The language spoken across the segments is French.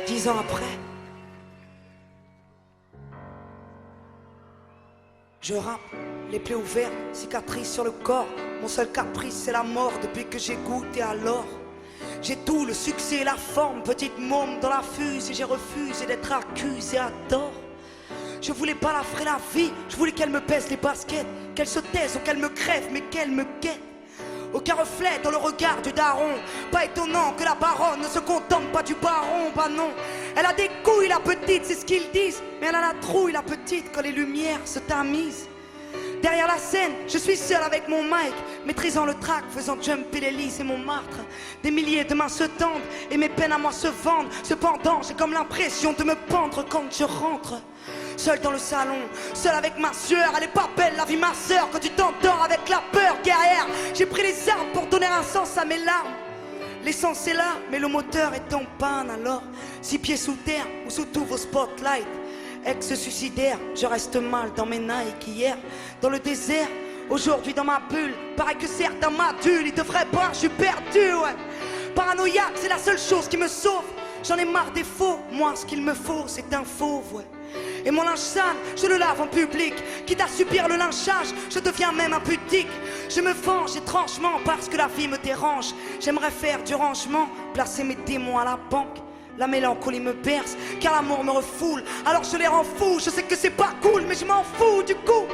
10 ans après, je rappe, les plaies ouvertes, cicatrices sur le corps. Mon seul caprice c'est la mort depuis que j'ai goûté à l'or. J'ai tout, le succès et la forme, petite môme dans la fuse. Et j'ai refusé d'être accusé à tort. Je voulais pas la frayer la vie, je voulais qu'elle me pèse les baskets, qu'elle se taise ou qu'elle me crève, mais qu'elle me guette. Aucun reflet dans le regard du daron. Pas étonnant que la baronne ne se contente pas du baron. Bah non, elle a des couilles la petite, c'est ce qu'ils disent. Mais elle a la trouille la petite quand les lumières se tamisent. Derrière la scène, je suis seul avec mon mic, maîtrisant le track, faisant jumper l'hélice et mon martre. Des milliers de mains se tendent et mes peines à moi se vendent. Cependant, j'ai comme l'impression de me pendre quand je rentre. Seul dans le salon, seul avec ma sueur. Elle est pas belle la vie ma sœur quand tu t'endors avec la peur guerrière. J'ai pris les armes pour donner un sens à mes larmes. L'essence est là, mais le moteur est en panne. Alors, 6 pieds sous terre ou sous tous vos spotlights. Ex-suicidaire, je reste mal dans mes Nike. Hier, dans le désert, aujourd'hui dans ma bulle. Pareil que certains m'adulent, ils devraient boire, je suis perdu, ouais. Paranoïaque, c'est la seule chose qui me sauve. J'en ai marre des faux, moi ce qu'il me faut c'est un fauve, ouais. Et mon linge sale, je le lave en public. Quitte à subir le lynchage, je deviens même impudique. Je me venge étrangement parce que la vie me dérange. J'aimerais faire du rangement, placer mes démons à la banque. La mélancolie me berce, car l'amour me refoule. Alors je les rends fous, je sais que c'est pas cool, mais je m'en fous du coup.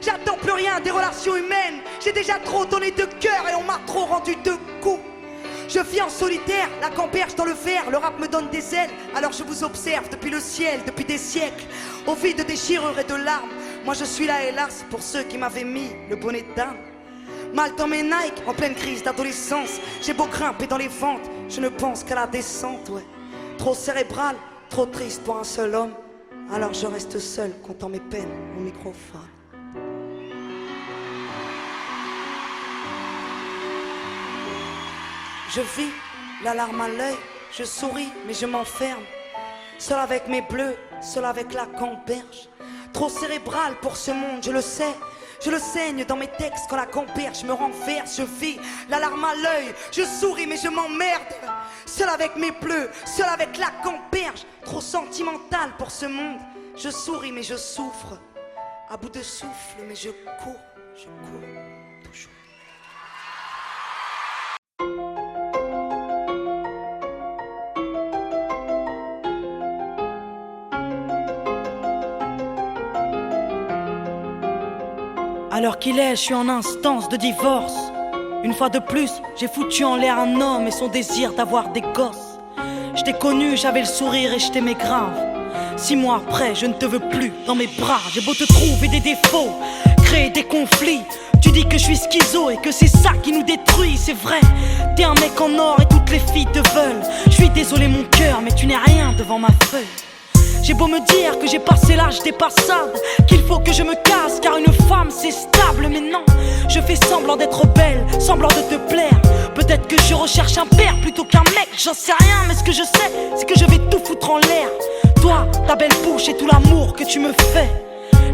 J'attends plus rien des relations humaines. J'ai déjà trop donné de cœur et on m'a trop rendu de coups. Je vis en solitaire, la camperge dans le verre. Le rap me donne des ailes, alors je vous observe depuis le ciel, depuis des siècles. Au vide de déchirures et de larmes. Moi je suis là hélas pour ceux qui m'avaient mis le bonnet d'âme. Mal dans mes Nike, en pleine crise d'adolescence. J'ai beau grimper dans les ventes, je ne pense qu'à la descente, ouais. Trop cérébral, trop triste pour un seul homme. Alors je reste seul, comptant mes peines au microphone. Je vis, la larme à l'œil, je souris mais je m'enferme. Seul avec mes bleus, seul avec la camperge. Trop cérébral pour ce monde, je le sais. Je le saigne dans mes textes quand la camperge me renverse. Je vis, la larme à l'œil, je souris mais je m'emmerde. Seul avec mes bleus, seul avec la camperge. Trop sentimental pour ce monde. Je souris mais je souffre. À bout de souffle mais je cours toujours. Alors qu'il est, je suis en instance de divorce. Une fois de plus, j'ai foutu en l'air un homme et son désir d'avoir des gosses. Je t'ai connu, j'avais le sourire et je t'aimais grave. 6 mois après, je ne te veux plus dans mes bras. J'ai beau te trouver des défauts, créer des conflits. Tu dis que je suis schizo et que c'est ça qui nous détruit, c'est vrai. T'es un mec en or et toutes les filles te veulent. Je suis désolé mon cœur, mais tu n'es rien devant ma feuille. J'ai beau me dire que j'ai passé l'âge des passades, qu'il faut que je me casse car une femme c'est stable. Mais non, je fais semblant d'être belle, semblant de te plaire. Peut-être que je recherche un père plutôt qu'un mec, j'en sais rien. Mais ce que je sais, c'est que je vais tout foutre en l'air. Toi, ta belle bouche et tout l'amour que tu me fais.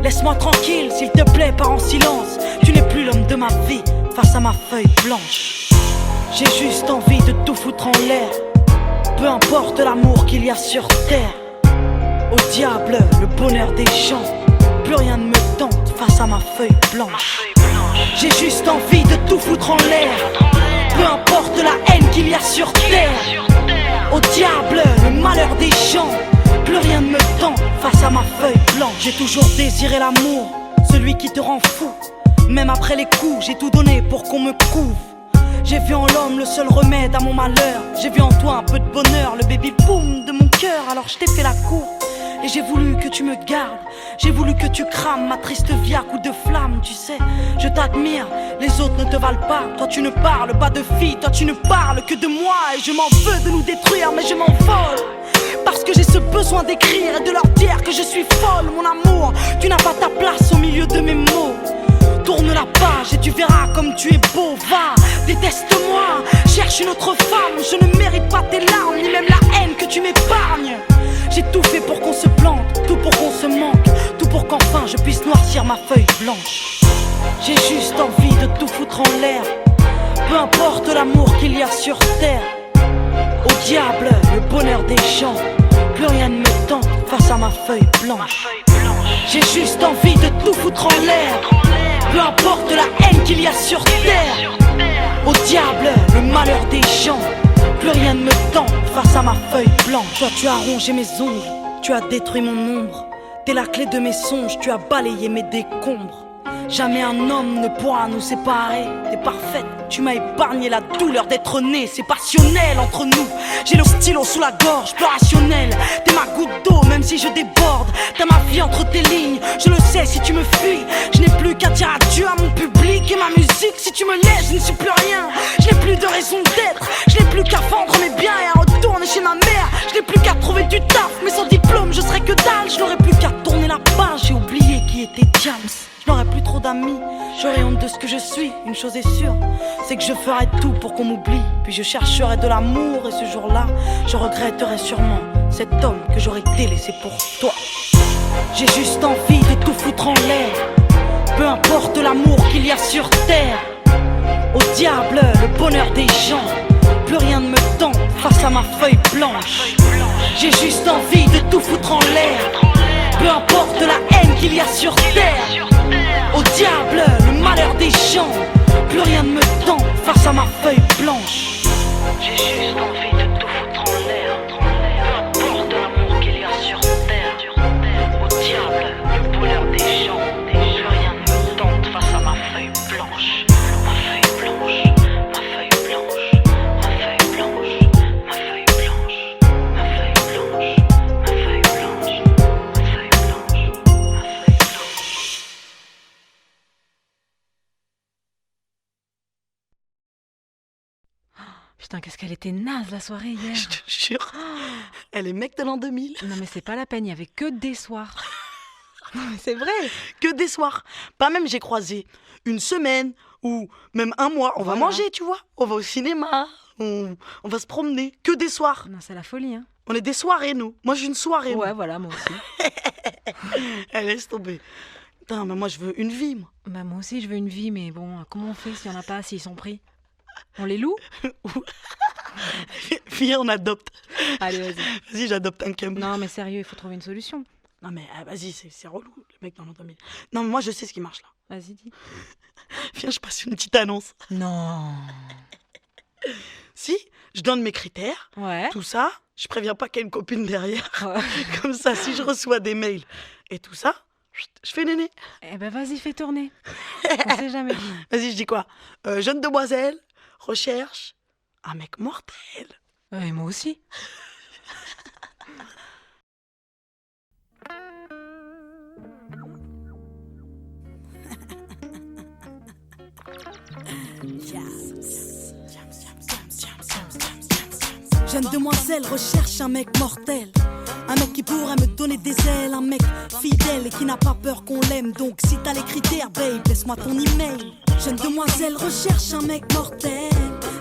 Laisse-moi tranquille, s'il te plaît, pars en silence. Tu n'es plus l'homme de ma vie face à ma feuille blanche. J'ai juste envie de tout foutre en l'air. Peu importe l'amour qu'il y a sur terre. Au diable, le bonheur des gens. Plus rien ne me tente face à ma feuille blanche. J'ai juste envie de tout foutre en l'air. Peu importe la haine qu'il y a sur terre. Au diable, le malheur des gens. Plus rien ne me tente face à ma feuille blanche. J'ai toujours désiré l'amour, celui qui te rend fou. Même après les coups, j'ai tout donné pour qu'on me couve. J'ai vu en l'homme le seul remède à mon malheur. J'ai vu en toi un peu de bonheur, le baby boom de mon cœur. Alors je t'ai fait la cour. Et j'ai voulu que tu me gardes, j'ai voulu que tu crames ma triste vie à coups de flamme. Tu sais, je t'admire, les autres ne te valent pas. Toi tu ne parles pas de filles, toi tu ne parles que de moi. Et je m'en veux de nous détruire, mais je m'envole. Parce que j'ai ce besoin d'écrire et de leur dire que je suis folle. Mon amour, tu n'as pas ta place au milieu de mes mots. Tourne la page et tu verras comme tu es beau. Va, déteste-moi, cherche une autre femme. Je ne mérite pas tes larmes, ni même la haine que tu m'épargnes. J'ai tout fait pour qu'on se plante, tout pour qu'on se manque, tout pour qu'enfin je puisse noircir ma feuille blanche. J'ai juste envie de tout foutre en l'air. Peu importe l'amour qu'il y a sur terre. Au diable, le bonheur des gens. plus rien ne me tente face à ma feuille blanche. J'ai juste envie de tout foutre en l'air, peu importe la haine qu'il y a sur terre. Au diable le malheur des gens, plus rien ne me tente face à ma feuille blanche. Toi tu as rongé mes ongles, tu as détruit mon ombre. T'es la clé de mes songes, tu as balayé mes décombres. Jamais un homme ne pourra nous séparer. T'es parfaite, tu m'as épargné la douleur d'être né. C'est passionnel entre nous, j'ai le stylo sous la gorge, plus rationnel. T'es ma goutte d'eau même si je déborde. T'as ma vie entre tes lignes, je le sais si tu me fuis. Je n'ai plus qu'à dire adieu à mon public et ma musique. Si tu me laisses, je ne suis plus rien. Je n'ai plus de raison d'être, je n'ai plus qu'à vendre mes biens et à retourner chez ma mère. Je n'ai plus qu'à trouver du taf, mais sans diplôme je serais que dalle. Je n'aurais plus qu'à tourner la page, j'ai oublié qui était James. Je n'aurai plus trop d'amis, j'aurai honte de ce que je suis. Une chose est sûre, c'est que je ferai tout pour qu'on m'oublie. Puis je chercherai de l'amour et ce jour-là, je regretterai sûrement cet homme que j'aurais délaissé pour toi. J'ai juste envie de tout foutre en l'air, peu importe l'amour qu'il y a sur terre. Au diable le bonheur des gens, plus rien ne me tente face à ma feuille blanche. J'ai juste envie de tout foutre en l'air, peu importe la haine qu'il y a sur terre. Au diable le malheur des gens, plus rien ne me tente face à ma feuille blanche. J'ai juste envie de tout foutre en l'air, peu importe l'amour qu'il y a sur terre. Au diable le bonheur des gens, plus rien ne me tente face à ma feuille blanche. Ma feuille blanche, ma feuille blanche, ma feuille blanche, ma feuille blanche, ma feuille blanche, ma feuille blanche, ma feuille blanche, ma feuille blanche. Putain, qu'est-ce qu'elle était naze la soirée hier. Je te jure, elle est mec de l'an 2000. Non mais c'est pas la peine, il y avait que des soirs. Non mais c'est vrai. Que des soirs, pas même j'ai croisé une semaine ou même un mois. On va Voilà. manger, tu vois, on va au cinéma, on va se promener. Que des soirs, Non, c'est la folie, hein. on est des soirées nous. Moi j'ai une soirée. Ouais, moi. voilà, moi aussi. Elle laisse tomber. Putain, mais moi je veux une vie, moi. Bah moi aussi, je veux une vie, mais bon, comment on fait s'il y en a pas, s'ils sont pris? On les loue? Viens, on adopte. Allez, vas-y. Vas-y, j'adopte un cum. Non mais sérieux, il faut trouver une solution. Non mais vas-y, c'est relou, le mec dans l'an 2000. Non mais moi je sais ce qui marche là. Vas-y, dis. Viens, je passe une petite annonce. Non. Si, je donne mes critères, Ouais. tout ça, je préviens pas qu'il y a une copine derrière. Ouais. Comme ça, si je reçois des mails et tout ça, je fais néné. Eh ben vas-y, fais tourner. On sait jamais. Vas-y, je dis quoi? Jeune demoiselle, recherche un mec mortel. Et moi aussi. Jeune demoiselle recherche un mec mortel. Un mec qui pourrait me donner des ailes. Un mec fidèle et qui n'a pas peur qu'on l'aime. Donc si t'as les critères, babe, laisse-moi ton email. Jeune demoiselle recherche un mec mortel.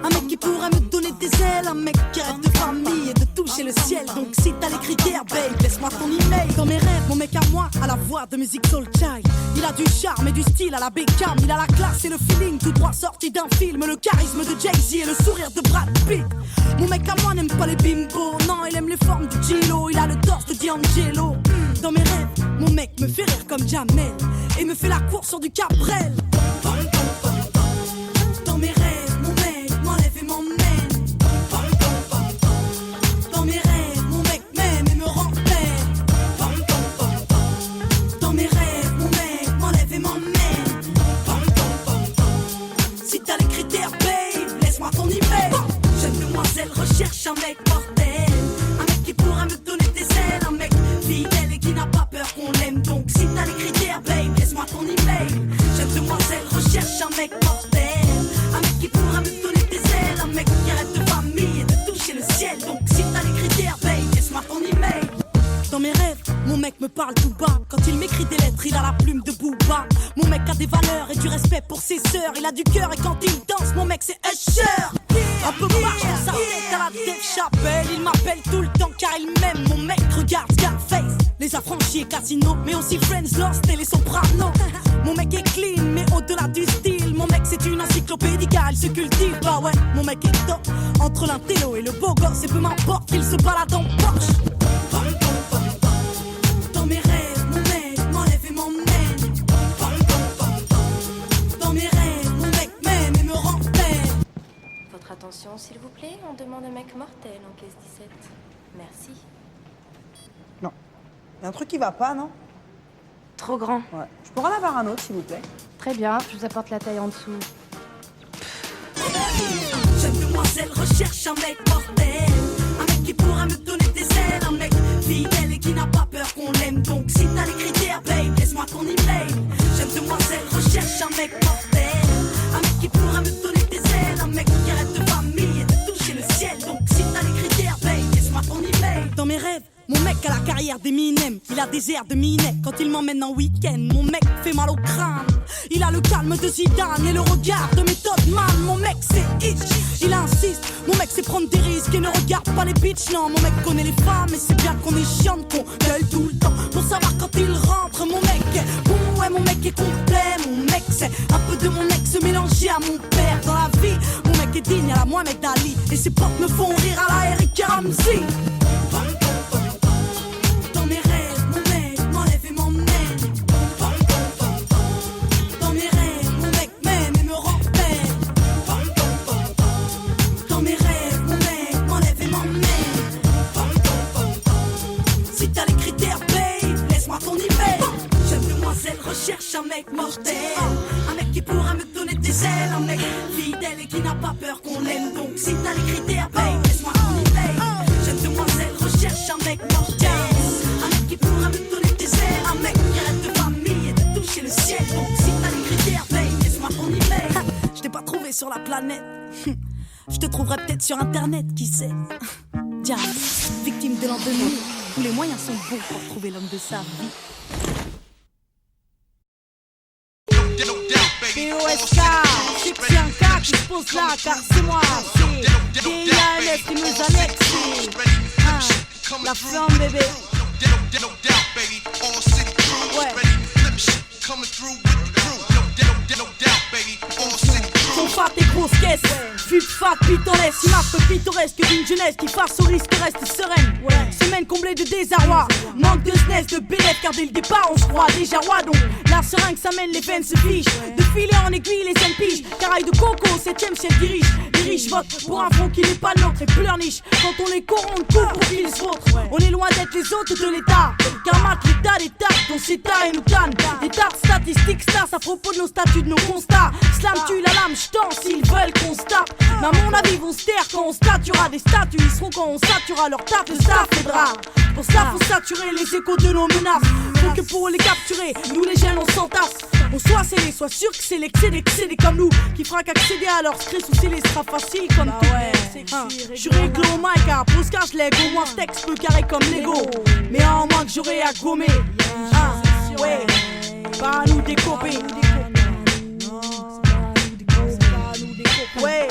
Un mec qui pourrait me donner des ailes. Un mec qui rêve de famille et de toucher le ciel. Donc si t'as les critères, babe, laisse-moi ton email. Dans mes rêves, mon mec à moi a la voix de musique soul child. Il a du charme et du style à la Beckham. Il a la classe et le feeling tout droit sorti d'un film. Le charisme de Jay-Z et le sourire de Brad Pitt. Mon mec à moi n'aime pas les bimbos. Non, il aime les formes de Gilo. Il a le torse de D'Angelo. Dans mes rêves, mon mec me fait rire comme Jamel et me fait la course sur du Cabrel. Dans mes rêves, mon mec m'enlève et m'emmène. Dans mes rêves, mon mec m'aime et me rend belle. Dans mes rêves, mon mec m'enlève et m'emmène. Si t'as les critères, babe, laisse-moi ton email. Jeune demoiselle recherche un mec mortel. Un mec qui pourra me donner des ailes. Un mec fidèle et qui n'a pas peur qu'on l'aime. Donc si t'as les critères, babe, laisse-moi ton email. Jeune demoiselle recherche un mec mortel. Un mec qui pourra me donner des ailes. Un mec qui rêve de famille et de toucher le ciel. Donc si t'as les critères, babe, laisse-moi ton email. Dans mes rêves, mon mec me parle tout bas. Quand il m'écrit des lettres, il a la plume de Booba. Mon mec a des valeurs et du respect pour ses sœurs. Il a du cœur et quand il danse, mon mec c'est Usher. Un peu marche dans sa tête à la Dave Chappelle. Il m'appelle tout le temps car il m'aime. Mon mec regarde Scarface, les affranchis et Casino, mais aussi Friends, Lost et les Sopranos. Mon mec est clean mais au-delà du style. Mon mec c'est une encyclopédie car il se cultive. Bah ouais, mon mec est top. Entre l'intello et le beau gosse, et peu m'importe qu'il se balade en Porsche. Attention, s'il vous plaît, on demande un mec mortel en caisse 17. Merci. Non. Il y a un truc qui va pas, non? Trop grand. Ouais. Je pourrais en avoir un autre, s'il vous plaît? Très bien, je vous apporte la taille en dessous. Jeune demoiselle recherche un mec mortel, un mec qui pourra me donner des ailes, un mec fidèle et qui n'a pas peur qu'on l'aime. Donc si t'as les critères, babe, laisse-moi ton email. Jeune demoiselle recherche un mec mortel, un mec qui pourra me donner des ailes, un mec qui arrête de famille et de toucher le ciel. Donc si t'as les critères, babe, laisse-moi ton email. Dans mes rêves, mon mec a la carrière d'Eminem, il a des airs de Minet quand il m'emmène en week-end. Mon mec fait mal au crâne, il a le calme de Zidane et le regard de Method Man. Mon mec c'est itch, il insiste, mon mec c'est prendre des risques et ne regarde pas les bitches. Non, mon mec connaît les femmes et c'est bien qu'on est chiante, qu'on gueule tout le temps pour savoir quand il rentre. Mon mec est bon, ouais, mon mec est complet. Mon mec c'est un peu de mon ex mélangé à mon père dans la vie. Mon mec est digne à la Mohamed Ali et ses potes me font rire à la Eric Ramsey. Dans mes rêves, mon mec m'enlève et m'emmène. Dans mes rêves, mon mec m'aime et me rappelle. Dans mes rêves, mon mec m'enlève et m'emmène. Si t'as les critères, babe, laisse-moi ton email. Jeune demoiselle recherche un mec mortel, un mec qui pourra me donner des ailes, un mec fidèle et qui n'a pas peur qu'on l'aime. Donc si t'as les critères, babe, laisse-moi ton email. Jeune demoiselle recherche un mec mortel, un mec qui pourra me donner des ailes, un mec qui arrête de famille et de toucher le ciel. Donc si t'as les critères, babe, laisse-moi ton email. Je t'ai pas trouvé sur la planète, je te trouverai peut-être sur internet, qui sait. Diane, victime de l'an 2000, tous les moyens sont bons pour trouver l'homme de sa vie. POSK, c'est que c'est un cas qui se pose là, car c'est moi, c'est DIANF qui nous annexe. La flamme, bébé. Ouais. Son fat et grosse caisse, fut fat, pittoresque, image pittoresque d'une jeunesse qui face au risque reste sereine. Semaine comblée de désarroi, manque de SNES, de bélève, car dès le départ on se croit déjà roi. Donc la seringue s'amène, les veines se fichent, de filet en aiguille les scènes piges. Caraï de coco, 7ème ciel dirige. Les riches votent pour un front qui n'est pas le nôtre et pleurniche. Quand on les corrompt, tout pour qu'ils se vautrent. On est loin d'être les hôtes de l'État, car mat l'État des tartes, dont c'est et nous tanne. Des tartes statistiques, stars à propos de nos statuts, de nos constats. Slam tue la lame, j'tends s'ils veulent qu'on se tape. Mais à mon avis, vont se taire quand on statuera des statues. Ils seront quand on saturera leur taf, le staff aidera. Pour ça, faut saturer les échos de nos menaces. Faut que pour les capturer, nous les jeunes on s'entasse. On soit scellé, soit sûr que c'est l'excédé comme nous qui fera qu'accéder à leur stress ou s'il sera facile comme tout. Je suis réglo au mic, car pour ce cas je lègue au moins ce texte peu carré comme Lego. Mais en moins que j'aurai à gommer. Ouais, pas à nous décoper. Ouais,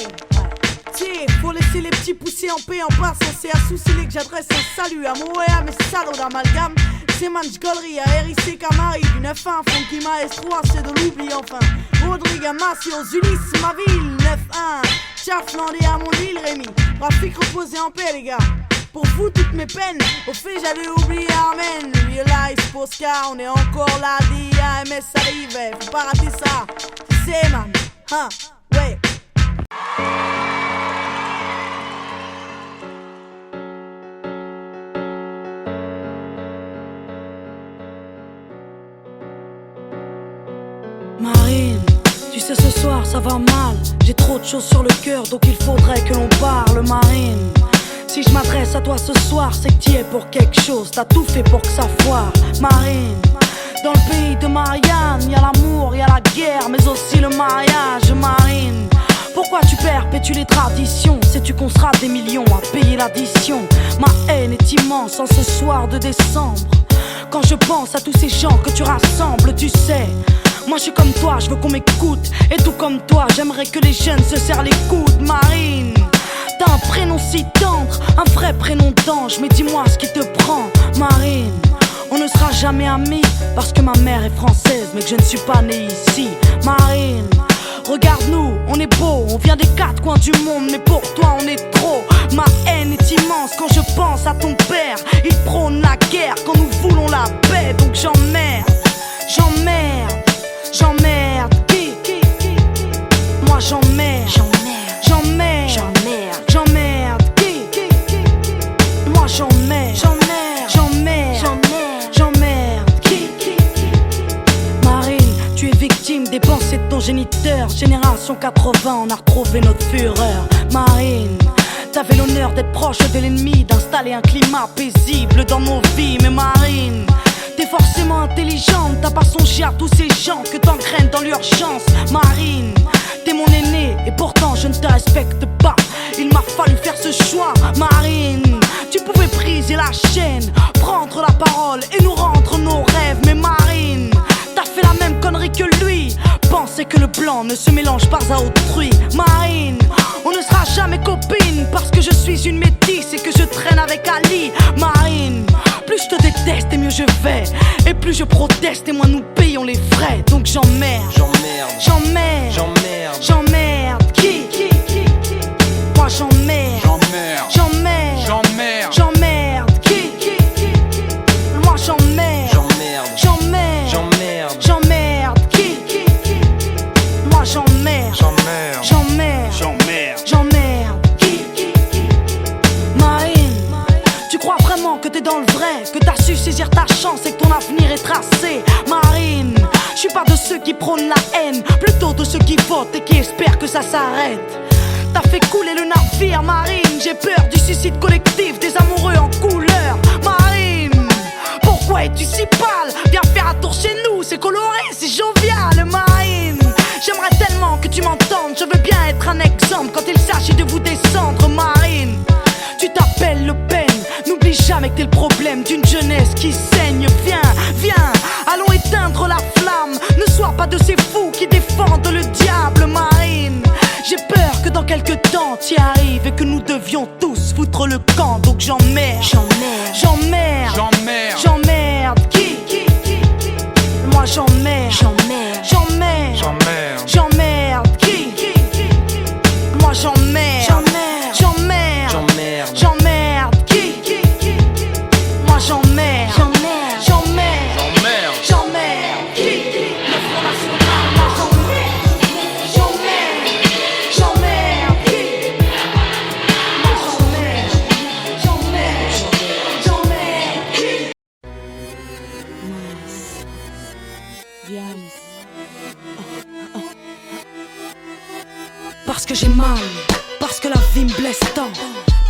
tiens, faut laisser les petits pousser en paix en passant. C'est à Soucilé que j'adresse un salut à Moé, à mes salauds d'amalgame. C'est Manchgollery, à RIC Camari, du 9-1, Funky Maestro, c'est de l'oubli enfin. Rodrigue à Massy, aux Ulysses, ma ville, 9-1. Chaflandé à mon île, Rémi. Trafic reposé en paix, les gars. Pour vous, toutes mes peines, au fait, j'allais oublier Amen. Realize, Posca, on est encore là, DIAMS arrive, faut pas rater ça. Tu sais, man, ouais. Marine, tu sais ce soir ça va mal. J'ai trop de choses sur le cœur donc il faudrait que l'on parle. Marine, si je m'adresse à toi ce soir c'est que t'y es pour quelque chose. T'as tout fait pour que ça foire. Marine, dans le pays de Marianne, y'a l'amour, y'a la guerre, mais aussi le mariage. Marine, pourquoi tu perpétues les traditions? Sais-tu qu'on sera des millions à payer l'addition? Ma haine est immense en ce soir de décembre. Quand je pense à tous ces gens que tu rassembles, tu sais, moi je suis comme toi, je veux qu'on m'écoute. Et tout comme toi, j'aimerais que les jeunes se serrent les coudes. Marine, t'as un prénom si tendre, un vrai prénom d'ange. Mais dis-moi ce qui te prend. Marine, on ne sera jamais amis parce que ma mère est française mais que je ne suis pas né ici. Marine, regarde-nous, on est beau, on vient des quatre coins du monde, mais pour toi on est trop. Ma haine est immense quand je pense à ton père. Il prône la guerre quand nous voulons la paix. Donc j'emmerde, j'emmerde, j'emmerde. Qui? Moi j'emmerde, j'emmerde, j'emmerde. Génération 80, on a retrouvé notre fureur. Marine, t'avais l'honneur d'être proche de l'ennemi, d'installer un climat paisible dans nos vies. Mais Marine, t'es forcément intelligente, t'as pas songé à tous ces gens que t'engraines dans l'urgence. Marine, t'es mon aîné et pourtant je ne te respecte pas. Il m'a fallu faire ce choix. Marine, tu pouvais briser la chaîne, prendre la parole et nous rendre nos rêves. Mais Marine, t'as fait la même connerie que lui, penser que le blanc ne se mélange pas à autrui. Marine, on ne sera jamais copines parce que je suis une métisse et que je traîne avec Ali. Marine, plus je te déteste et mieux je vais, et plus je proteste et moins nous payons les frais. Donc j'emmerde, j'emmerde, j'emmerde. Qui? Moi j'emmerde, j'emmerde, j'emmerde. Qui? Moi j'emmerde, j'emmerde, j'emmerde. Qui? Moi j'emmerde, j'emmerde. Marine, tu crois vraiment que t'es dans le vrai, que t'as su saisir ta chance et que ton avenir est tracé? Marine, je suis pas de ceux qui prônent la haine, plutôt de ceux qui votent et qui espèrent que ça s'arrête. T'as fait couler le navire, Marine, j'ai peur du suicide collectif des amoureux en couleur. Marine, pourquoi es-tu si pâle? Viens faire un tour chez nous, c'est coloré, c'est jovial. Marine, j'aimerais tellement que tu m'entendes, je veux bien être un exemple quand il s'agit de vous descendre. Marine, tu t'appelles Le Pen, n'oublie jamais que t'es le problème d'une jeunesse qui saigne. Viens, viens, allons éteindre la flamme, ne sois pas de ces fous qui défendent le diable. Marine, j'ai peur que dans quelques temps t'y arrives et que nous devions tous foutre le camp. Donc j'emmerde, j'emmerde, j'emmerde. Qui? Moi j'emmerde, j'emmerde, j'emmerde. Qui? Moi j'emmerde, j'emmerde, j'emmerde. Qui? Moi j'emmerde, j'emmerde, j'emmerde. Qui? Le Front National, moi j'emmerde, j'emmerde. Qui? Moi j'emmerde, j'emmerde. Qui? Parce que j'ai mal, parce que la vie me blesse tant,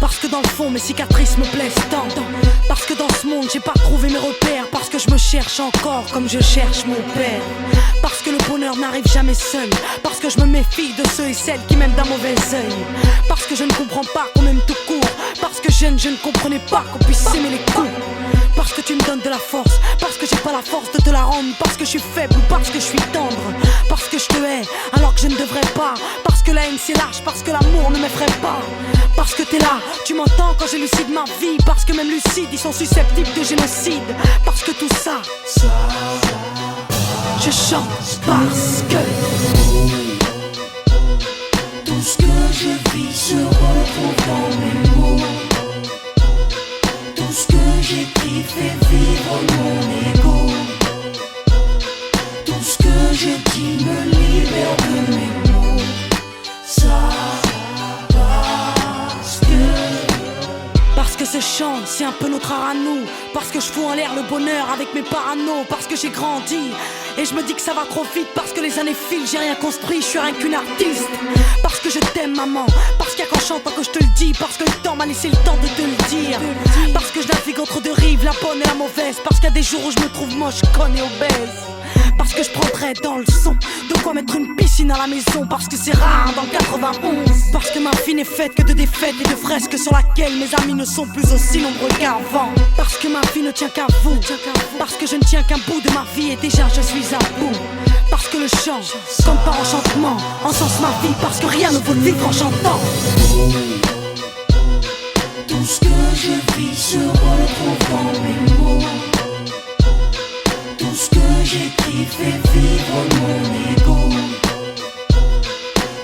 parce que dans le fond mes cicatrices me blessent tant, parce que dans ce monde j'ai pas trouvé mes repères, parce que je me cherche encore comme je cherche mon père, parce que le bonheur n'arrive jamais seul, parce que je me méfie de ceux et celles qui m'aiment d'un mauvais œil, parce que je ne comprends pas qu'on m'aime tout court, parce que jeune je ne comprenais pas qu'on puisse s'aimer les coups, parce que tu me donnes de la force, parce que j'ai pas la force de te la rendre, parce que je suis faible ou parce que je suis tendre, parce que je te hais alors que je ne devrais pas, parce que la haine c'est large, parce que l'amour ne m'effraie pas, parce que t'es là, tu m'entends quand j'élucide ma vie, parce que même lucides ils sont susceptibles de génocide, parce que tout ça, je chante parce que Tout ce que je vis se retrouve dans mes mots. Tout ce que j'écris fait vivre mon ego. Tout ce que je dis me libère de mes mots. Ça parce que ce chant, c'est un peu notre art à nous. Parce que je fous en l'air le bonheur avec mes parano. Parce que j'ai grandi et je me dis que ça va trop vite. Parce que les années filent, j'ai rien construit, je suis rien qu'une artiste. Parce que je t'aime maman, parce qu'il y a qu'en chantant que je te le dis. Parce que le temps m'a laissé le temps de te le dire. Parce que je navigue entre deux rives, la bonne et la mauvaise. Parce qu'il y a des jours où je me trouve moche, conne et obèse. Parce que je prendrais dans le son de quoi mettre une piscine à la maison. Parce que c'est rare dans le 91. Parce que ma vie n'est faite que de défaites et de fresques sur laquelle mes amis ne sont plus aussi nombreux qu'avant. Parce que ma vie ne tient qu'à vous. Parce que je ne tiens qu'un bout de ma vie et déjà je suis à bout. Parce que le chant, comme par enchantement, encense ma vie. Parce que rien ne vaut le vivre en chantant. Tout ce que je vis se retrouve dans mes mots. Tout ce que j'écris fait vivre mon ego.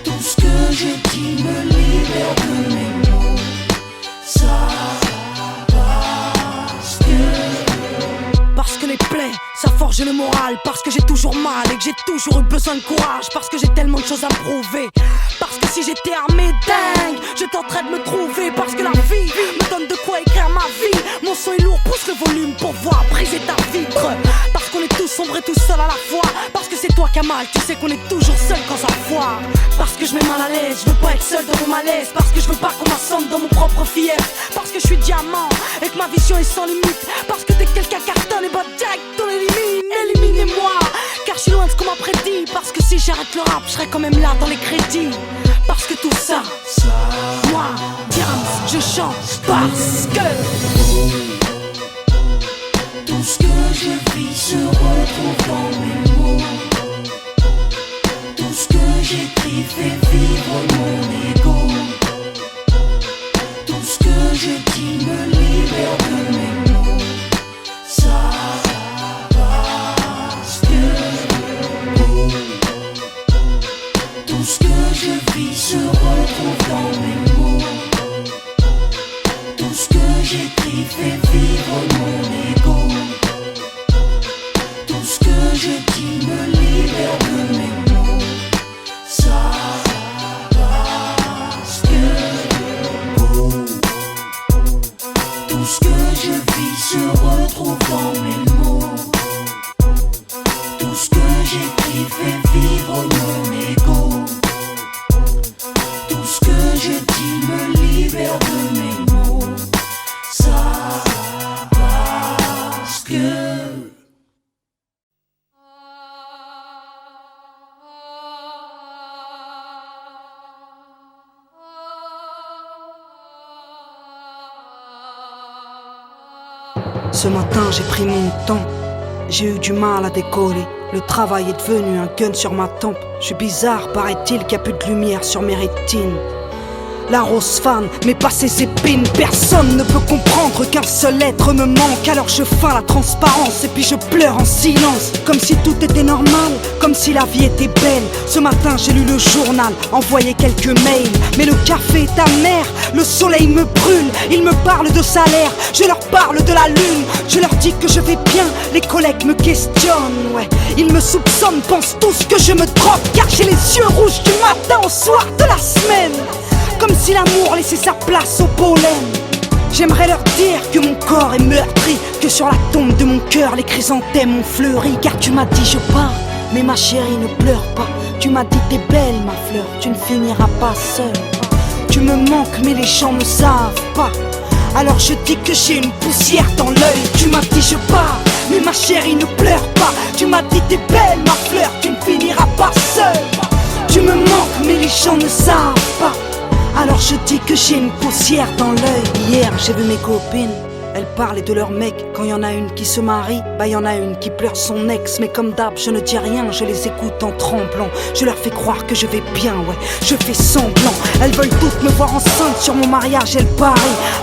Tout ce que je dis me libère de mes mots. Ça parce que les plaies, ça forge le moral. Parce que j'ai toujours mal et que j'ai toujours eu besoin de courage. Parce que j'ai tellement de choses à me prouver. Parce que si j'étais armé dingue, je tenterais de me trouver. Parce que la vie me donne de quoi écrire ma vie. Mon son est lourd, pousse le volume pour voir briser ta vitre. Parce qu'on qu'on est tous sombrés tout seuls à la fois. Parce que c'est toi qui as mal, tu sais qu'on est toujours seul quand ça foire. Parce que je mets mal à l'aise, je veux pas être seul dans mon malaise. Parce que je veux pas qu'on m'assomme dans mon propre fief. Parce que je suis diamant et que ma vision est sans limite. Parce que dès que quelqu'un cartonne, et bah direct on élimine, éliminez-moi. Car je suis loin de ce qu'on m'a prédit. Parce que si j'arrête le rap, je serai quand même là dans les crédits. Parce que tout ça, moi, Diams, je chante parce que tout ce que je vis se retrouve dans mes mots. Tout ce que j'écris fait vivre mon ego. Tout ce que je dis me libère de mes mots. Ça parce que tout ce que je vis se retrouve dans mes mots. Tout ce que j'écris fait vivre mon ego. Tout ce que je dis me libère de mes mots. Ça parce que tout ce que je vis se retrouve dans mes mots. Tout ce que j'écris fait vivre mon ego. Tout ce que je dis me libère de mes mots. Ça parce que ce matin j'ai pris mon temps, j'ai eu du mal à décoller. Le travail est devenu un gun sur ma tempe. Je suis bizarre, paraît-il qu'il n'y a plus de lumière sur mes rétines. La rose fan, mais pas ses épines. Personne ne peut comprendre qu'un seul être me manque. Alors je feins la transparence et puis je pleure en silence. Comme si tout était normal, comme si la vie était belle. Ce matin j'ai lu le journal, envoyé quelques mails. Mais le café est amer, le soleil me brûle. Ils me parlent de salaire, je leur parle de la lune. Je leur dis que je vais bien, les collègues me questionnent. Ouais, ils me soupçonnent, pensent tous que je me drogue. Car j'ai les yeux rouges du matin au soir de la semaine. Comme si l'amour laissait sa place au pollen. J'aimerais leur dire que mon corps est meurtri, que sur la tombe de mon cœur les chrysanthèmes ont fleuri. Car tu m'as dit je pars, mais ma chérie ne pleure pas. Tu m'as dit t'es belle ma fleur, tu ne finiras pas seule. Tu me manques mais les gens ne savent pas. Alors je dis que j'ai une poussière dans l'œil. Tu m'as dit je pars, mais ma chérie ne pleure pas. Tu m'as dit t'es belle ma fleur, tu ne finiras pas seule. Tu me manques mais les gens ne savent pas. Alors je dis que j'ai une poussière dans l'œil. Hier j'ai vu mes copines, elles parlaient de leur mec. Quand y en a une qui se marie, bah y en a une qui pleure son ex. Mais comme d'hab je ne dis rien, je les écoute en tremblant. Je leur fais croire que je vais bien, ouais, je fais semblant. Elles veulent toutes me voir enceinte sur mon mariage, elles parient.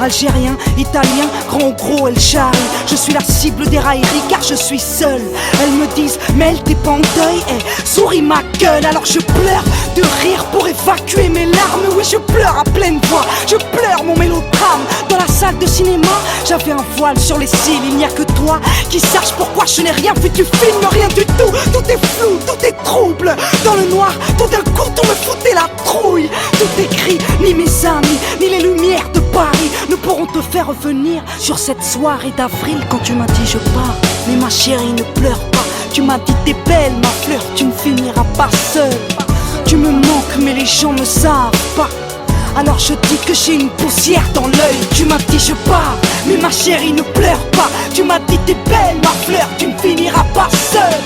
Algérien, italien, grand ou gros, elles charrient. Je suis la cible des railleries car je suis seule. Elles me disent, mais elle t'es pas en deuil, souris ma gueule. Alors je pleure de rire pour évacuer mes larmes. Oui je pleure à pleine voix, je pleure mon mélodrame. Dans la salle de cinéma, j'avais un voile sur les cils. Il n'y a que toi qui sache pourquoi je n'ai rien vu du film, rien du tout. Tout est flou, tout est trouble. Dans le noir, tout d'un coup on me foutait la trouille. Tout est gris, ni mes amis, ni les lumières de Paris ne pourront te faire revenir sur cette soirée d'avril. Quand tu m'as dit je pars, mais ma chérie ne pleure pas. Tu m'as dit t'es belle ma fleur, tu ne finiras pas seule. Tu me manques mais les gens ne savent pas. Alors je dis que j'ai une poussière dans l'œil. Tu m'as dit je pars, mais ma chérie ne pleure pas. Tu m'as dit t'es belle ma fleur, tu ne finiras pas seule.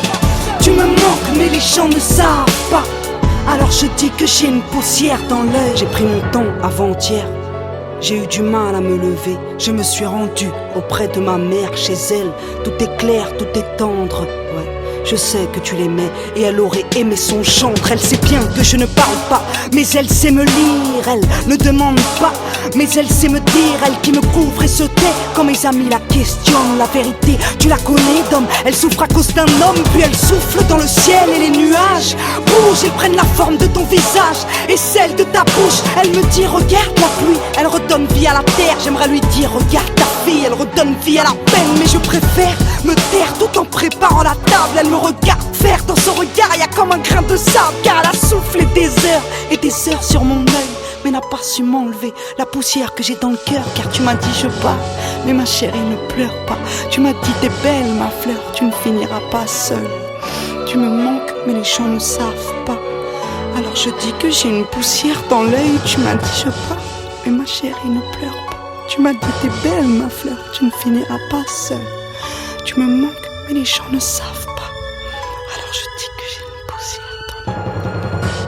Tu me manques mais les gens ne savent pas. Alors je dis que j'ai une poussière dans l'œil. J'ai pris mon temps avant-hier, j'ai eu du mal à me lever. Je me suis rendu auprès de ma mère, chez elle. Tout est clair, tout est tendre, ouais. Je sais que tu l'aimais et elle aurait aimé son gendre. Elle sait bien que je ne parle pas, mais elle sait me lire. Elle ne demande pas, mais elle sait me dire. Elle qui me couvre et se tait quand mes amis la questionnent. La vérité, tu la connais d'homme. Elle souffre à cause d'un homme, puis elle souffle dans le ciel. Et les nuages bougent, ils prennent la forme de ton visage et celle de ta bouche. Elle me dit regarde la pluie, elle redonne vie à la terre. J'aimerais lui dire regarde ta fille, elle redonne vie à la peine. Mais je préfère me taire tout en préparant la table. Elle me regarde faire, dans son regard y a comme un grain de sable. Car elle a soufflé des heures et des heures sur mon œil. mais n'a pas su m'enlever la poussière que j'ai dans le cœur. Car tu m'as dit je pars, mais ma chérie ne pleure pas. Tu m'as dit t'es belle ma fleur, tu ne finiras pas seule. Tu me manques, mais les gens ne savent pas. Alors je dis que j'ai une poussière dans l'œil. Tu m'as dit je pars, mais ma chérie ne pleure pas. Tu m'as dit t'es belle ma fleur, tu ne finiras pas seule. Tu me manques, mais les gens ne savent pas. Alors je dis que j'ai une poussière dans l'œil.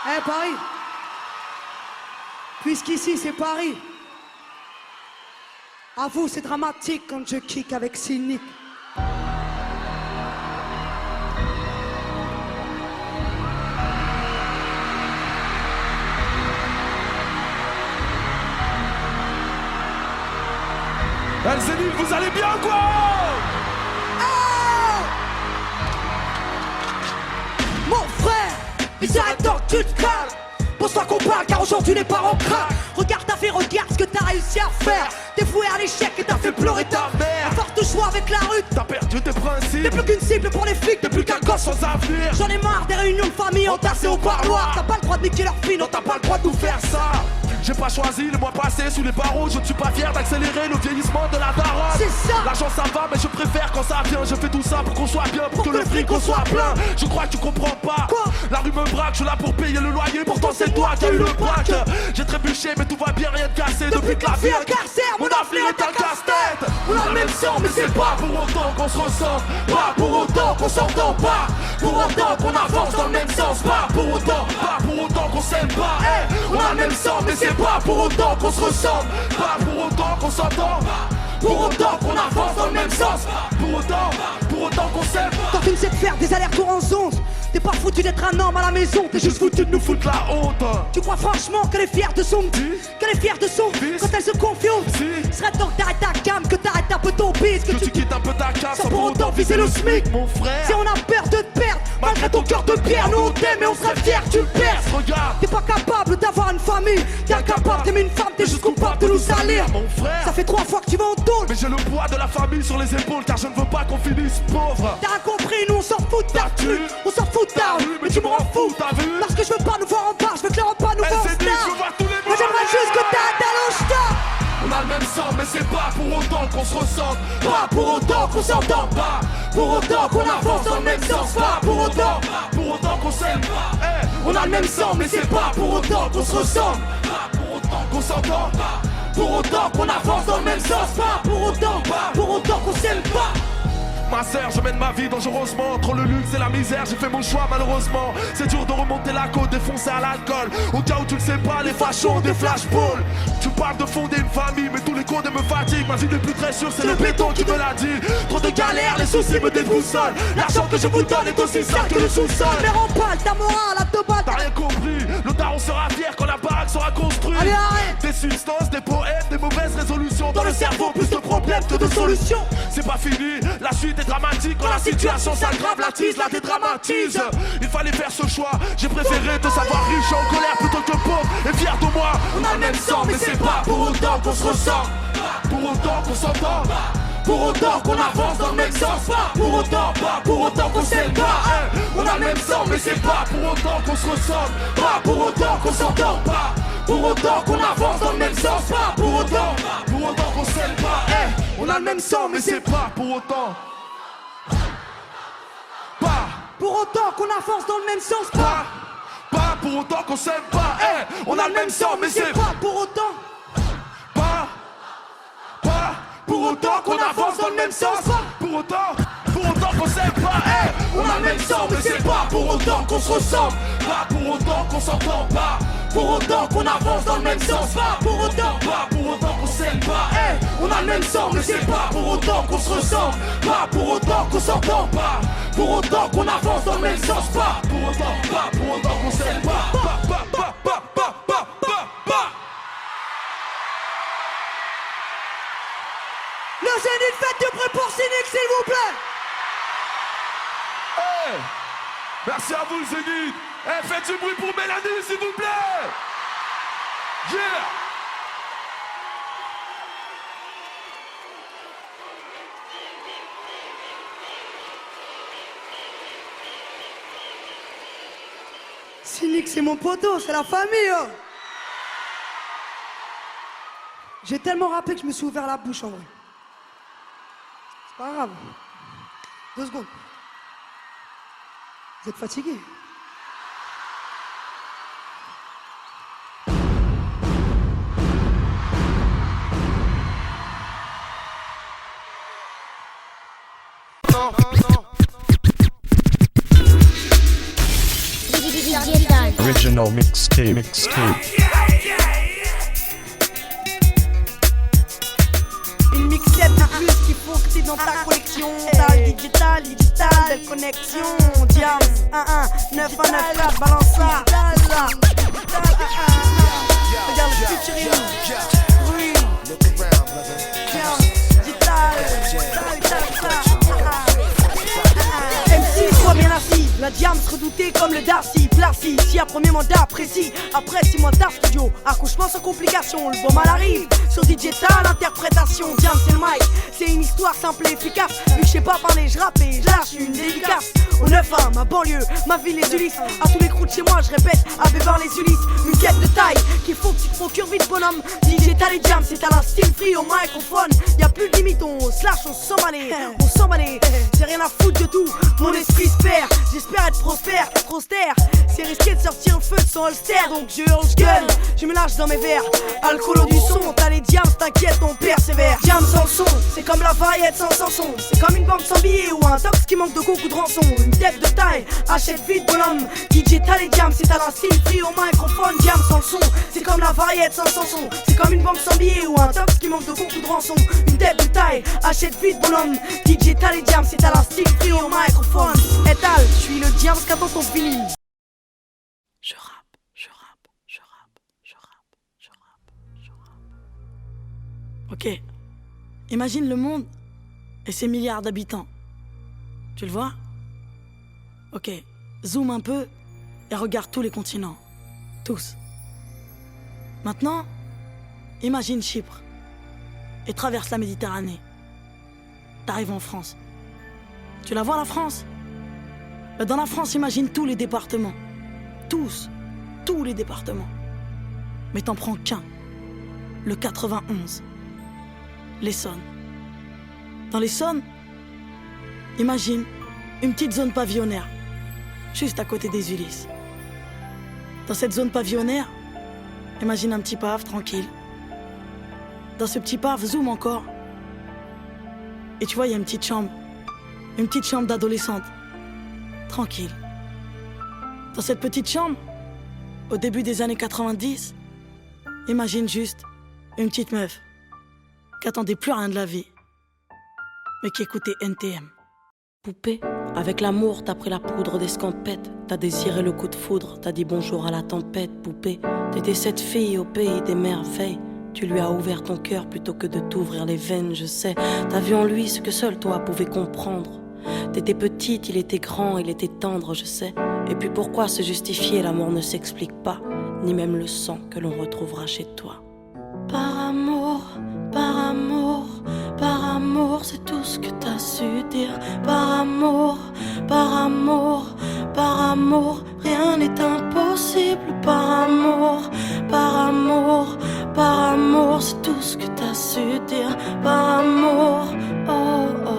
Eh Paris, puisqu'ici c'est Paris, à vous c'est dramatique quand je kick avec cynique. El Zénith, vous allez bien quoi? Mon frère, ils arrêtent donc tu te calmes. Pose-toi qu'on parle car aujourd'hui les parents craquent. Regarde ta vie, regarde ce que t'as réussi à faire. T'es voué à l'échec et t'as fait pleurer ta mère. À force de choix avec la rue, T'as perdu tes principes. t'es plus qu'une cible pour les flics, t'es plus qu'un gosse sans avenir. J'en ai marre des réunions de famille entassées au parloir. T'as pas le droit de niquer leur fille, non t'as pas le droit de nous faire ça. J'ai pas choisi le mois passé sous les barreaux. Je ne suis pas fier d'accélérer le vieillissement de la daronne. C'est ça. L'argent ça va mais je préfère quand ça vient. Je fais tout ça pour qu'on soit bien, pour que le frigo soit plein. Je crois que tu comprends pas. Quoi? La rue me braque, je suis là pour payer le loyer. Pourtant c'est toi qui as eu le braque. J'ai trébuché mais tout va bien, rien de cassé. Depuis que la vie incarcère, mon avenir est un casse-tête. On a le même sang mais c'est pas pour autant qu'on se ressemble. Pas pour autant qu'on s'entend pas. Pour autant qu'on avance dans le même sens. Pas pour autant qu'on s'aime pas. On a le même sang mais c'est pas pour autant qu'on se ressemble. Pas pour autant qu'on s'entend. Pour autant qu'on avance dans le même sens. Pour autant qu'on s'aime. Quand tu ne sais faire des allers-retours en zonze, t'es pas foutu d'être un homme à la maison, t'es juste foutu de nous foutre. Toute la honte. Tu crois franchement qu'elle est fière de son qu'elle est fière de son Fils. quand elle se confie au Si. serait temps que t'arrêtes ta cam, que t'arrêtes un peu ton bise, Que tu quittes un peu ta case sans pour autant viser le SMIC. Mon frère. Si on a peur de te perdre, malgré ton cœur de pierre, nous on t'aime et on serait fiers que tu le perds. Regarde. T'es pas capable d'avoir une famille, t'es incapable d'aimer une femme, t'es juste coupable de nous salir. Mon frère. Ça fait 3 fois que tu vas en tôle. Mais j'ai le poids de la famille sur les épaules car je ne veux pas qu'on finisse pauvre. T'as rien compris, nous on s'en fout de ta T'as-tu? tenue, on s'en fout de ta rue, mais tu me rends fou. T'as vu? Parce que je veux pas nous voir en bas, je veux que les repas nous voient en Elle s'est dit, star. je veux voir tous les Moi j'aimerais juste que t'arrêtes d'aller au star. On a le même sang mais c'est pas pour autant qu'on se ressemble. Pas pour autant qu'on s'entend. Pas pour autant qu'on avance dans le même sens. Pas pour autant qu'on s'aime. On a le même sang mais c'est pas pour autant qu'on se ressemble. Pas pour autant qu'on s'entend. Pour autant qu'on avance dans le même sens. Pas pour autant qu'on s'aime pas. Ma sœur, je mène ma vie dangereusement. Entre le luxe et la misère, j'ai fait mon choix malheureusement. C'est dur de remonter la côte, défoncer à l'alcool. Au cas où tu le sais pas, les fachos ont des flashballs. Tu parles de fonder une famille, mais tous les codes me fatiguent. Ma vie n'est plus très sûre, c'est le béton qui me l'a dit. Trop de galères, les soucis me déboussolent. L'argent que je vous donne est aussi sale que le sous-sol. Mais rempale ta morale à 2 balles. T'as rien compris, le daron sera fier quand la baraque sera construite. Allez, arrête. Des substances, des poèmes, des mauvaises résolutions. Dans le cerveau, plus de problèmes que de solutions. C'est pas fini, la suite est dramatique. Quand la situation s'aggrave, la tease la dédramatise. Il fallait faire ce choix, j'ai préféré te savoir riche et en colère plutôt que pauvre et fier de moi. On a le même sang, mais c'est pas pour autant qu'on se ressemble. Pour autant qu'on s'entend. Pour autant qu'on avance dans le même sens. Pour autant qu'on s'aime pas. On a le même sang mais c'est pas pour autant qu'on se ressemble. Pas pour autant qu'on s'entend. Pas pour autant qu'on avance dans le même sens. Pas pour autant qu'on s'aime pas. On a le même sang mais c'est pas pour autant. Pas Pour autant qu'on avance dans le même sens. pas pour autant qu'on s'aime pas. On a le même sang mais c'est pas pour autant. pas pour autant qu'on avance dans le même sens. Pour autant qu'on s'aime pas. On a le même sang mais c'est pas pour autant qu'on se ressemble. Pas pour autant qu'on s'entend pas. Pour autant qu'on avance dans le même sens. Pas pour autant qu'on s'aime pas. On a le même sang mais c'est pas pour autant qu'on se ressemble. Pas pour autant qu'on s'entend pas. Pour autant qu'on avance dans le même sens. Pas pour autant qu'on s'aime pas. Le Zénith, faites du bruit pour Cynic, s'il vous plaît. Merci à vous le Zénith. Faites du bruit pour Mélanie s'il vous plaît. Yeah. c'est mon poteau, c'est la famille. Oh. J'ai tellement rappé que je me suis ouvert la bouche en vrai. C'est pas grave. 2 secondes. Vous êtes fatigué? Original mixtape. Une mixette de plus qu'il faut que t'aies dans ta collection. Digital, belle connexion. Diams, 1-1-9-1-9-4, balance ça. Regarde le featuring. Oui. Diams, digital. MC, sois bien assis. La Diams redoutée comme le Darcy. Placy, si à premier mandat précis. Après 6 mois d'art studio, accouchement sans complications. Le bon mal arrive. Sur digital, interprétation. Diams c'est le mic. C'est une histoire simple et efficace. Vu que je sais pas parler, je rappe et je lâche une dédicace. Au 9-1, ma banlieue, ma ville, les Ulysses. À tous les crews de chez moi, je répète, à Bébar les Ulysses. Une quête de taille qu'il faut que tu te procures vite, bonhomme. Digital et Diams, c'est à la style free au microphone. Y'a plus de limite, on slash, on s'emballer. On s'emballer, j'ai rien à foutre de tout. Mon esprit se perd, j'espère être prospère, trop austère. C'est risqué de sortir le feu de son holster, donc je hurle, je gueule. Je me lâche dans mes verres, alcoolo du son. T'as les Diams, t'inquiète, on persévère. Diams sans le son, c'est comme la variette sans chanson. C'est comme une banque sans billets ou un tox qui manque de coups de rançon. Une tête de taille, achète vite bonhomme. Digital et Diams, c'est à la style free au microphone. Diams sans le son, c'est comme la variette sans chanson. C'est comme une banque sans billets ou un tox qui manque de coups de rançon. Une tête de taille, achète vite bonhomme. Digital et Diams, c'est à la style free au microphone. Étal, je suis le Diams qu'attend ton vinyle. Je rappe, je rappe, je rappe, je rappe, je rappe, je rappe. Ok, imagine le monde et ses milliards d'habitants. Tu le vois? Ok, zoom un peu et regarde tous les continents. Tous. Maintenant, imagine Chypre et traverse la Méditerranée. T'arrives en France. Tu la vois la France? Dans la France, imagine tous les départements. Tous les départements. Mais t'en prends qu'un. Le 91. L'Essonne. Dans l'Essonne, imagine une petite zone pavillonnaire, juste à côté des Ulysses. Dans cette zone pavillonnaire, imagine un petit pave tranquille. Dans ce petit pave, zoom encore. Et tu vois, il y a une petite chambre d'adolescente, tranquille. Dans cette petite chambre, au début des années 90, imagine juste une petite meuf qui attendait plus rien de la vie, mais qui écoutait NTM. Poupée, avec l'amour, t'as pris la poudre d'escampette. T'as désiré le coup de foudre, t'as dit bonjour à la tempête. Poupée, t'étais cette fille au pays des merveilles. Tu lui as ouvert ton cœur plutôt que de t'ouvrir les veines, je sais. T'as vu en lui ce que seul toi pouvais comprendre. T'étais petite, il était grand, il était tendre, je sais. Et puis pourquoi se justifier, l'amour ne s'explique pas, ni même le sang que l'on retrouvera chez toi. Par amour, par amour, par amour, c'est tout ce que t'as su dire. Par amour, par amour, par amour, rien n'est impossible. Par amour, par amour, par amour, c'est tout ce que t'as su dire. Par amour, oh oh.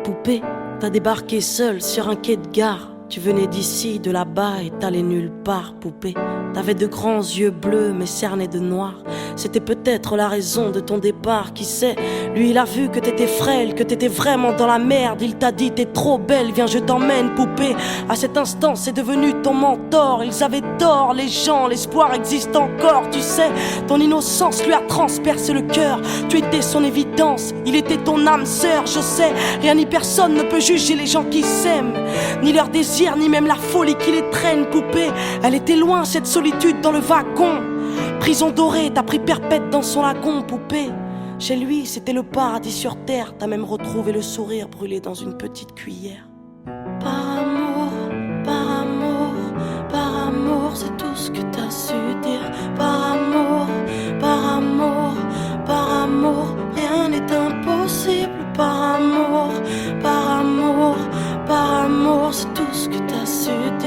Poupée, t'as débarqué seule sur un quai de gare. Tu venais d'ici, de là-bas et t'allais nulle part, poupée. T'avais de grands yeux bleus mais cernés de noir. C'était peut-être la raison de ton départ, qui sait. Lui il a vu que t'étais frêle, que t'étais vraiment dans la merde. Il t'a dit t'es trop belle, viens je t'emmène, poupée. À cet instant c'est devenu ton mentor. Ils avaient tort les gens, l'espoir existe encore, tu sais. Ton innocence lui a transpercé le cœur. Tu étais son évidence, il était ton âme sœur, je sais. Rien ni personne ne peut juger les gens qui s'aiment, ni leur désir, ni même la folie qui les traîne, poupée. Elle était loin cette solitude dans le wagon. Prison dorée, t'as pris perpète dans son lagon, poupée. Chez lui, c'était le paradis sur terre. T'as même retrouvé le sourire brûlé dans une petite cuillère. Par amour, par amour, par amour, c'est tout ce que t'as su dire. Par amour, par amour, par amour, rien n'est impossible. Par amour, par amour, par amour, c'est tout ce que t'as su dire.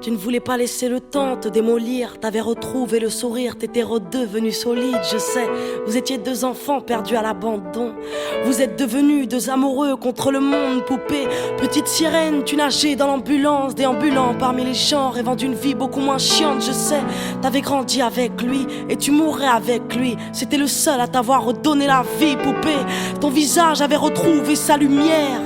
Tu ne voulais pas laisser le temps te démolir. T'avais retrouvé le sourire, t'étais redevenu solide, je sais. Vous étiez deux enfants perdus à l'abandon. Vous êtes devenus deux amoureux contre le monde, poupée. Petite sirène, tu nageais dans l'ambulance, déambulant parmi les gens, rêvant d'une vie beaucoup moins chiante, je sais. T'avais grandi avec lui et tu mourrais avec lui. C'était le seul à t'avoir redonné la vie, poupée. Ton visage avait retrouvé sa lumière.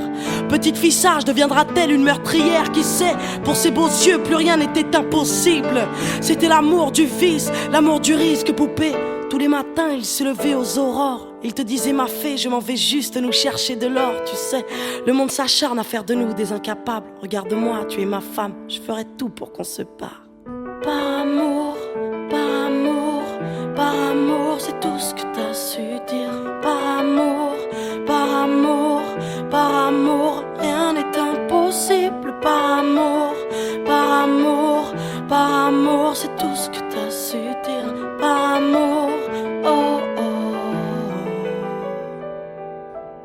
Petite fille sage deviendra-t-elle une meurtrière? Qui sait, pour ses beaux yeux plus rien n'était impossible. C'était l'amour du vice, l'amour du risque, poupée. Tous les matins il se levait aux aurores. Il te disait ma fée, je m'en vais juste nous chercher de l'or. Tu sais, le monde s'acharne à faire de nous des incapables. Regarde-moi, tu es ma femme, je ferai tout pour qu'on se parle. Par amour, par amour, par amour, c'est tout ce que t'as su dire. Par amour, par amour, par amour, rien n'est impossible. Par amour, par amour, par amour, c'est tout ce que t'as su dire. Par amour, oh oh.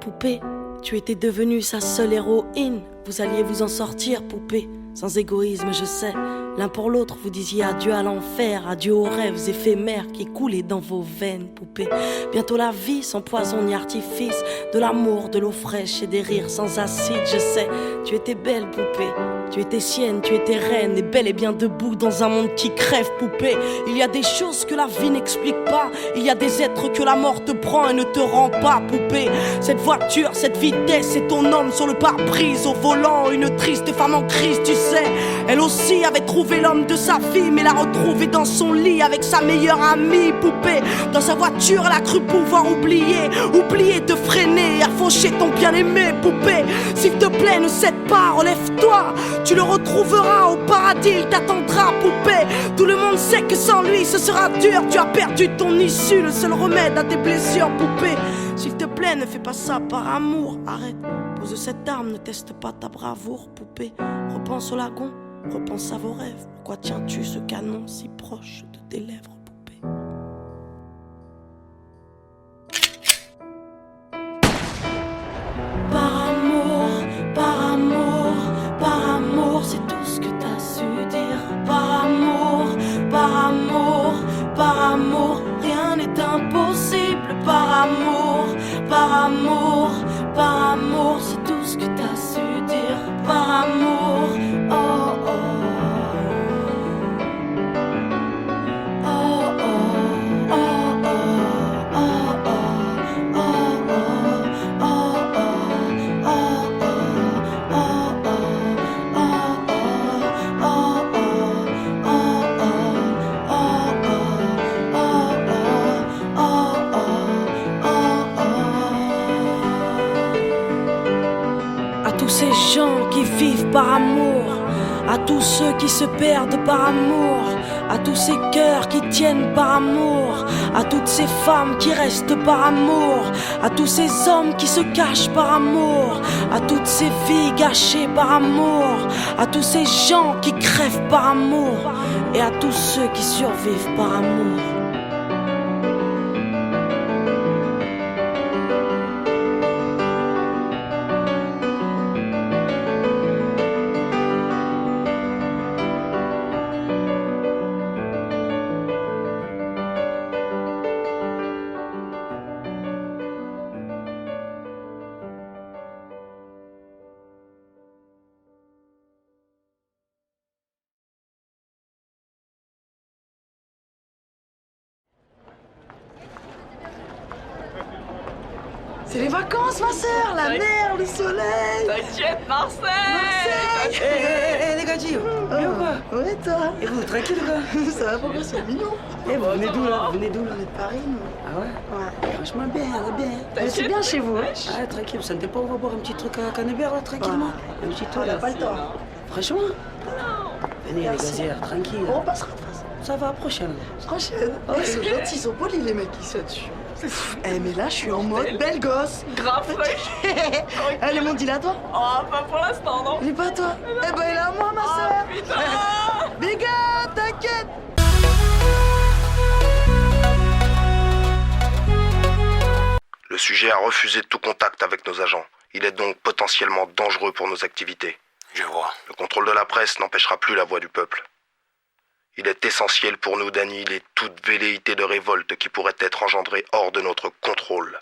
Poupée, tu étais devenue sa seule héroïne. Vous alliez vous en sortir, poupée. Sans égoïsme, je sais. L'un pour l'autre, vous disiez adieu à l'enfer, adieu aux rêves éphémères qui coulaient dans vos veines, poupée. Bientôt la vie, sans poison ni artifice, de l'amour, de l'eau fraîche et des rires sans acide, je sais. Tu étais belle, poupée. Tu étais sienne, tu étais reine, et bel et bien debout dans un monde qui crève, poupée. Il y a des choses que la vie n'explique pas. Il y a des êtres que la mort te prend et ne te rend pas, poupée. Cette voiture, cette vitesse, c'est ton homme sur le pare-brise au volant. Une triste femme en crise, tu sais. Elle aussi avait trouvé l'homme de sa vie, mais l'a retrouvé dans son lit avec sa meilleure amie, poupée. Dans sa voiture, elle a cru pouvoir oublier de freiner, à faucher ton bien-aimé, poupée. S'il te plaît, ne cède pas, relève-toi. Tu le retrouveras au paradis, il t'attendra, poupée. Tout le monde sait que sans lui ce sera dur. Tu as perdu ton issue, le seul remède à tes blessures, poupée. S'il te plaît, ne fais pas ça par amour. Arrête, pose cette arme, ne teste pas ta bravoure, poupée. Repense au lagon, repense à vos rêves. Pourquoi tiens-tu ce canon si proche de tes lèvres, poupée? Par amour, par amour, par amour, c'est tout ce que t'as su dire. Par amour, par amour, par amour, rien n'est impossible. Par amour, par amour, par amour, c'est tout ce que t'as su dire. Par amour, oh oh. Ces gens qui vivent par amour, à tous ceux qui se perdent par amour, à tous ces cœurs qui tiennent par amour, à toutes ces femmes qui restent par amour, à tous ces hommes qui se cachent par amour, à toutes ces vies gâchées par amour, à tous ces gens qui crèvent par amour, et à tous ceux qui survivent par amour. C'est les vacances, ma sœur, la mer, le soleil. T'inquiète, Marseille. Hé, les gars, bien ou quoi? Ouais, toi. Et vous, tranquille ou quoi? Ça va, pourquoi c'est mignon? Eh, vous venez d'où là? Vous venez d'où là? On est de Paris, nous. Ah ouais? Ouais. Franchement, bien, bien. C'est bien chez vous, hein? Ah, tranquille, vous sentez pas, on va boire un petit truc à Canebert, là, tranquillement? Un petit tour, là, pas le temps. Franchement? Venez, les gazières, tranquille. On passera de toute façon. Ça va, prochaine. Prochaine? Oh, ils sont gentils, ils sont polis, les mecs qui sont dessus. Eh mais là je suis en mode belle gosse. Grave fraîche. Elle est mon deal à toi? Oh pas pour l'instant non. Il est pas à toi? Eh ben il est à moi ma soeur. Putain. Big up, t'inquiète. Le sujet a refusé tout contact avec nos agents. Il est donc potentiellement dangereux pour nos activités. Je vois. Le contrôle de la presse n'empêchera plus la voix du peuple. Il est essentiel pour nous d'annihiler toute velléité de révolte qui pourrait être engendrée hors de notre contrôle.